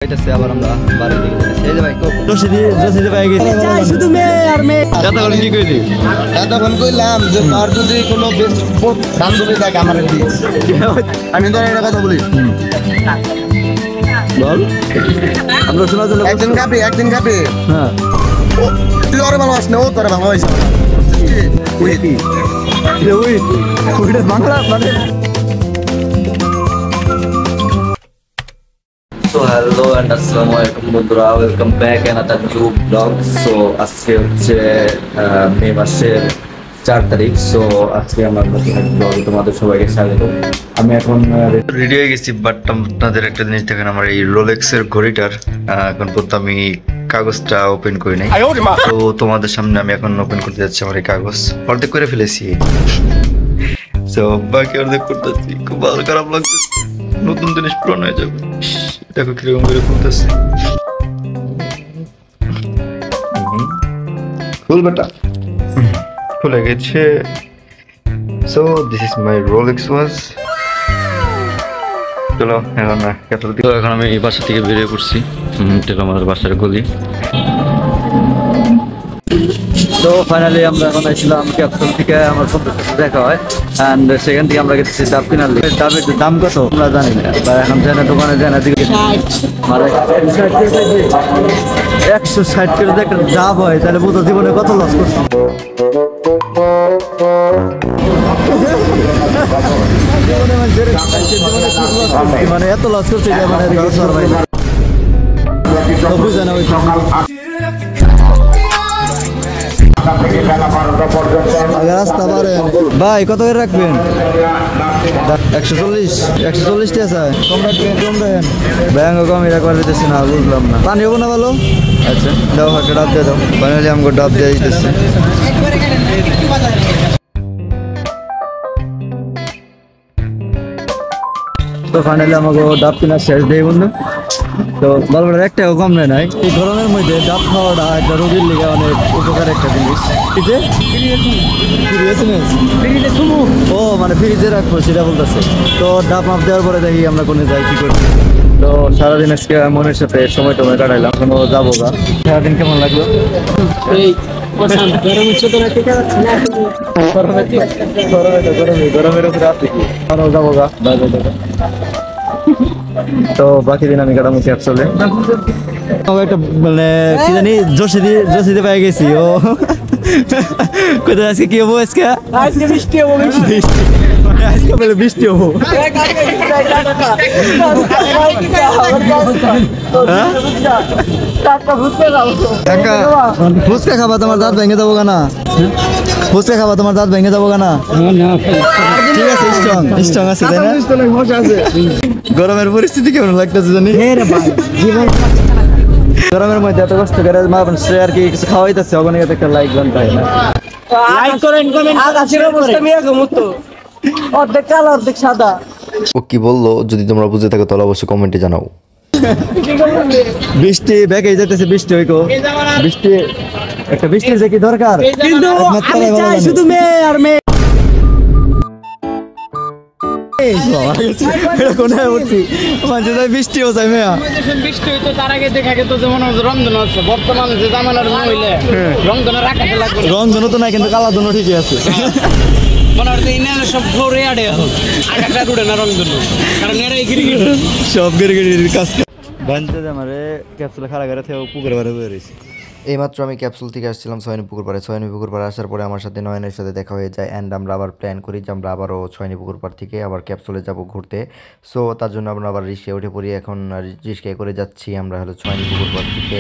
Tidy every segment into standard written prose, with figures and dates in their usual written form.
আইতাছে আবার আমরা বাড়ির দিকে যাচ্ছি। এই যে ভাই রশিদি ভাই গেছি চাই শুধু মেয়ে আর মেয়ে। এতক্ষণ কি কইলি? এতক্ষণ কইলাম যে তোর যদি কোনো বেস্ট বান্ধবী থাকে আমার দিস। আমি তো এটা কথা বলি। বল আমরা শোনার জন্য একদিন খাবি হ্যাঁ তুই ওরে ভালোবাস না ও তোরে ভালোবাসে ওই ওইটা বাংলা মানে। So hello and আসসালামু আলাইকুম বন্ধুরা, welcome back another new blog. So আজকে হচ্ছে মে মাসের 4 তারিখ। সো আজকে আমার নতুন এক ব্লগ, তোমাদের সবাইকে স্বাগত। আমি এখন রেডি হয়ে গেছি, বাট আপনাদের একটা জিনিস দেখেন, আমার এই রোলেক্সের ঘড়িটার এখন পর্যন্ত আমি কাগজটা ওপেন করি নাই। তো তোমাদের সামনে আমি এখন ওপেন করতে যাচ্ছি আমার এই কাগজ। অর্ধেক করে ফেলেছি, সো বাকি অর্ধেক করতেছি। খুব ভালো খারাপ লাগতেছে, নতুন জিনিস পুরনো হয়ে যাবে। দেখো কিরকম করে খুলতেছে। খুল বেটা, খুলে গেছে। So this is my Rolex watch. চলো এখন আমি এই বাসা থেকে বেরিয়ে পড়ছি। এটা আমাদের বাসার গলি। তো ফাইনালি আমরা এখন আসছিলাম ক্যাপসুল থেকে, আমার বন্ধুর সাথে দেখা হয় অ্যান্ড সেখান থেকে আমরা গেছি ডাব কিনার লিগে। ডাবের দাম কত আমরা জানি না, বা এখন যাই না দোকানে যাই না দিকে 160 করে একটা ডাব হয়, তাহলে বোধ জীবনে কত লস করছি। মানে এত লস করছে মানে বুঝে না। রাস্তা পারে ভাই কত করে রাখবেন? 140 টাকা চাই, কম রাখবেন? কম রাখেন, ব্যাঙ্গ কম এরা করে দিতেছে না, বুঝলাম না। পানি হবো না ভালো? আচ্ছা দাও, একটা ডাব দিয়ে দাও। ফাইনালি আমাকে ডাব দিয়ে দিতেছে। তো ফাইনালি আমাকে ডাব কিনা শেষ দেয় বন্ধু। তো বারবার একটাও কম নেয় নাই। এই গরমের মধ্যে ডাব খাওয়াটা একটা রোগীর লিগে অনেক উপকার একটা জিনিস। ও মানে ফ্রিজে রাখবো সেটা বলতেছে। তো ডাব মাপ দেওয়ার পরে দেখি আমরা কোনে যাই কি করি। তো সারাদিন আজকে মনের সাথে সময় কাটাইলাম, এখনো যাবো গা। সারাদিন কেমন লাগলো? গরমের উপরে আছে কি যাবো গা। তো বাকি দিন আমি কাটামো ক্যাপসুলে। একটা মানে কি জানি জোশিদি পাই গেছি। ও কোথায় আজকে কি হবো? আজকে বৃষ্টি হবো, আজকে বলে বৃষ্টি হবো। ফুচকা খাবা তোমার দাঁত ভেঙে যাবো কেনা? ফুচকা খাবা তোমার দাঁত ভেঙে যাবো কেনা? ঠিক আছে, স্ট্রং আছে তাই না? গরমের পরিস্থিতি কেমন লাগতেছে জানি? গরমের মধ্যে এত কষ্ট করে আর কি কিছু খাওয়াইতেছে, ওখানে একটা লাইক বান তাই না? লাইক করেন, কমেন্ট। আকাশের অবস্থা আমি এরকম অর্ধেক কালো অর্ধেক সাদা। ও কি বললো যদি তোমরা বুঝে থাকো তাহলে অবশ্যই কমেন্টে জানাও। বৃষ্টি ব্যাগে যেতেছে, বৃষ্টি হইকো বৃষ্টি, একটা বৃষ্টি যে কি দরকার, কিন্তু আমি চাই শুধু মেয়ে আর মেয়ে। বৃষ্টিও চাই মেয়া, বৃষ্টি হইতো তার আগে দেখা গেত যেমন রংধনু আছে। বর্তমানে যে জামানার মহিলা রংধনু রাখাতে লাগবে, রংধনু তো নাই কিন্তু কালা ধনু ঠিকই আছে। সব ঘুরে আড়ে আগাটা উড়ে না রংধনু, কারণ এরাই সব গিরি কাজ বানতে আমারে ক্যাপসুলে খাড়া করে থেকে পুকুরে বারে বয়ে রয়েছে। এইমাত্র আমি ক্যাপসুল থেকে আসছিলাম ছয়নি পুকুর পাড়ে আসার পরে আমার সাথে নয়নের সাথে দেখা হয়ে যায় অ্যান্ড আমরা আবার প্ল্যান করি যে আমরা আবারও ছয়নি পুকুর পাড় থেকে আবার ক্যাপসুলে যাব ঘুরতে। সো তার জন্য আমরা আবার রিক্সায় উঠে পড়ি। এখন রিক্সায় করে যাচ্ছি আমরা হলো ছয়নি পুকুর পাড় থেকে।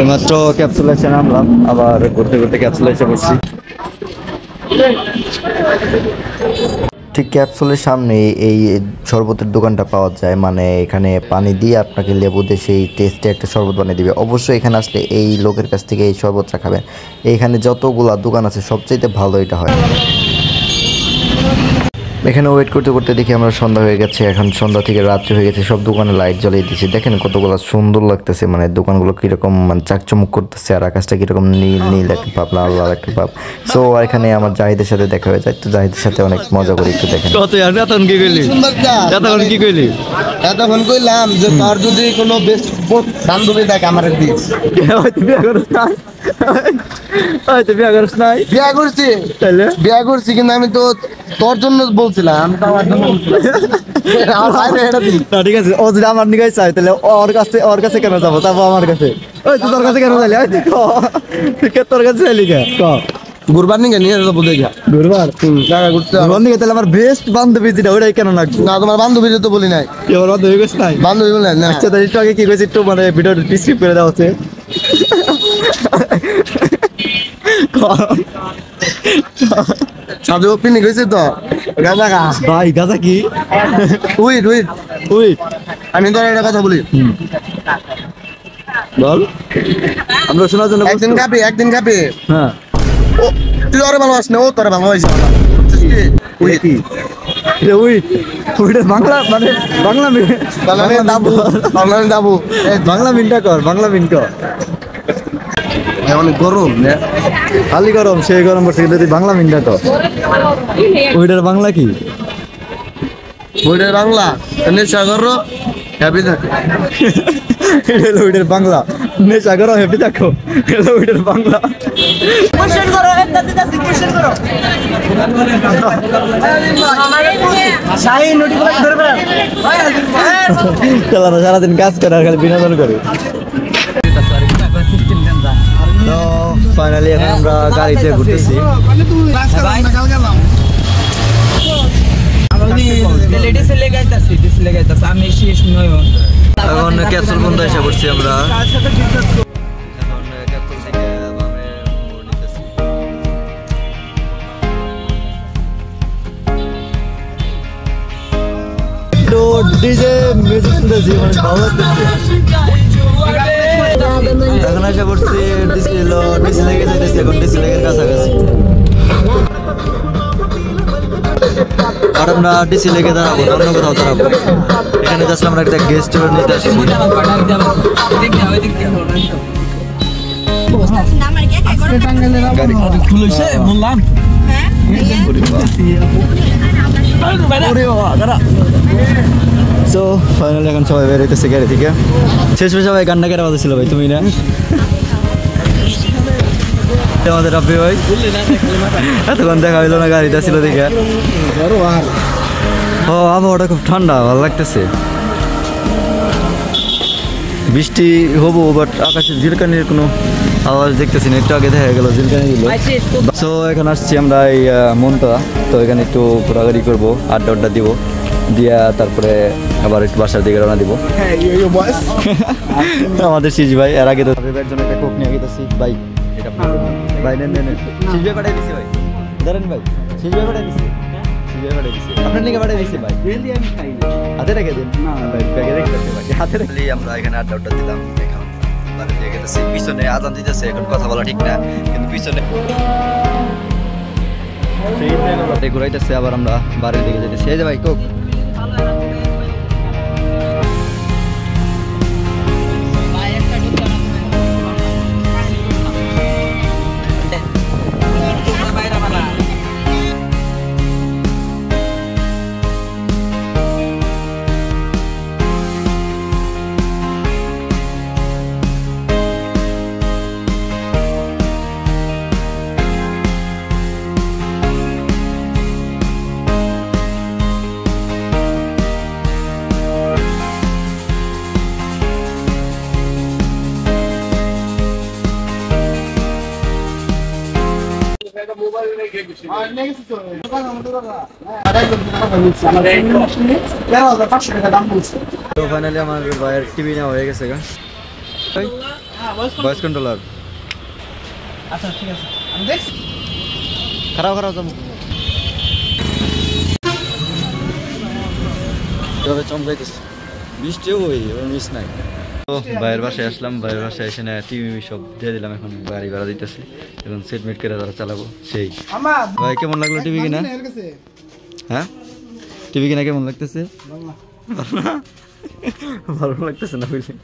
এইমাত্র ক্যাপসুলে এসে নামলাম, আবার ঘুরতে ঘুরতে ক্যাপসুলে এসে পড়ছি। ঠিক ক্যাপসুলের সামনে এই শরবতের দোকানটা পাওয়া যায়, মানে এখানে পানি দিয়ে আপনাকে লেবু দিয়ে সেই টেস্টে একটা শরবত বানিয়ে দিবে। অবশ্যই এখানে আসলে এই লোকের কাছ থেকে এই শরবতটা খাবেন। এইখানে যতগুলা দোকান আছে সবচেয়ে ভালো এটা হয়। এখানে ওয়েট করতে করতে দেখি আমরা সন্ধ্যা হয়ে গেছে, এখন সন্ধ্যা থেকে রাত্রি হয়ে গেছে, সব দোকানে লাইট জ্বালিয়ে দিয়েছি। দেখেন কতগুলো সুন্দর লাগতেছে, মানে দোকানগুলো কিরকম মানে চাকচমক করতেছে, আর আকাশটা কিরকম নীল নীল একটা পাপ, লাল লাল একটা পাপ। সো এখানে আমার জাহিদের সাথে দেখা হয়ে যায়, তো জাহিদের সাথে অনেক মজা করি, একটু দেখেন। এতক্ষণ কি কইলি? এতক্ষণ কইলাম যে তোর যদি কোনো বেস্ট বান্ধবী থাকে আমার দিস। বিয়া করছি তাহলে বিয়া করছি, কিন্তু আমি তো তোর জন্য বলছিলাম, আমি তো আমার জন্য ঠিক আছে, ও যদি আমার নিগাই চাই তাহলে ওর কাছে কেন যাবো, যাবো আমার কাছে। ওই তুই তোর কাছে কেন চাইলি? তোর কাছে চাইলি কে? ঘুরবার নিয়ে নিয়ে যাবো দেখা ঘুরবার জায়গা ঘুরতে তাহলে আমার বেস্ট বান্ধবী যেটা ওইটাই কেন লাগবে? না, তোমার বান্ধবী তো বলি নাই, আমার বান্ধবী গেছে নাই, বান্ধবী বলি না। আচ্ছা তাহলে একটু আগে কি কইছি, একটু মানে ভিডিও ডিসক্রিপ করে দেওয়া হচ্ছে। সাজু পিনি গেছে তো গাজা গা ভাই গাজা কি? Wait wait wait. আমি তোর একটা কথা বলি, বল। আমরা শোনার জন্য একদিন কাপি হ্যাঁ, ও তুই ওরে ভালোবাস না, ও তোরে ভালোবাসে। উইট কি? উইট উইটের বাংলা মানে বাংলা দাবু দাবু বাংলা মিনটা কর, বাংলা মিন কর। অনেক গরম না, খালি গরম, সেই গরম পড়ছে, কিন্তু বাংলা মিনটা কর। উইটের বাংলা কি? ওইটার বাংলা নেশা করো হ্যাপি থাকো। এটা উইটের বাংলা, নেশা করো হ্যাপি থাকো, এটা উইটের বাংলা। সারাদিন কাজ করে আর খালি বিনোদন করে। তো ফাইনালি এখন আমরা গাড়িতে ঘুরতেছি। এখন ক্যাপসুল বন্ধ এসে পড়ছি আমরা। ডিজে মিউজিক শুনতেছি, মানে ভালো লাগতেছে। এখন এসে পড়ছি ডিসি লেগে যাইতেছি, এখন ডিসি লেগের কাছাকাছি। আর আমরা ডিসি লেগে দাঁড়াবো, অন্য কোথাও দাঁড়াবো। এখানে জাস্ট আমরা একটা গেস্ট নিতে আসছি। সো ফাইনালি এখন সবাই বের হইতেছে গাড়ি থেকে। শেষ পর্যন্ত সবাই গান্ডা কেটে বাজছিল ভাই, তুমি না? আমাদের রাব্বি ভাই এতক্ষণ দেখা হইলো না, গাড়িটা ছিল দেখে। ও আবহাওয়াটা খুব ঠান্ডা, ভালো লাগতেছে। বৃষ্টি হবো, বাট আকাশে ঝিলকানির কোনো আওয়াজ দেখতেছি না। একটু আগে দেখা গেল ঝিলকানি দিল। সো এখন আসছি আমরা এই মনটা, তো এখানে একটু ঘোরাঘুরি করবো, আড্ডা দিব, দিয়া তারপরে আবার একটু বাসার দিকে রওনা দিব। আমাদের সিজি ভাই এর আগে তো ভাইয়ের জন্য একটা কোক নিয়ে গেছি ভাই। এটা ভাই নেন নেন, সিজি ভাই পাঠিয়ে দিছি ভাই, ধরেন ভাই, সিজি ভাই পাঠিয়ে দিছি, সিজি ভাই পাঠিয়ে দিছি, আপনার নিকে পাঠিয়ে দিছি ভাই। আমি খাই না, হাতে রেখে দেন না ভাই, ব্যাগে রেখে দেন ভাই, হাতে রেখে। আমরা এখানে আড্ডা দিলাম, এখন বাড়ি দিয়ে গেছি। পিছনে আজান দিতেছে, এখন কথা বলা ঠিক না, কিন্তু পিছনে ঘুরাইতেছে। আবার আমরা বাড়ির দিকে যেতেছি। এই যে ভাই কোক। তো ফাইনালি আমার ভাইয়ের টিভি নেওয়া হয়ে গেছে, ভয়েস কন্ট্রোলার। আচ্ছা ঠিক আছে, আমি দেখছি। খারাপ খারাপ যাবো তবে চমকাইতেছে, বৃষ্টিও ওই মিস নাই। তো ভাইয়ের বাসায় আসলাম, ভাইয়ের বাসায় এসে না টিভি সব দিয়ে দিলাম। এখন গাড়ি ভাড়া দিতেছি, এখন সেট মেট করে তারা চালাবো। সেই ভাই কেমন লাগলো টিভি কিনা? হ্যাঁ টিভি কিনা কেমন লাগতেছে? ভালো লাগতেছে না বুঝলি?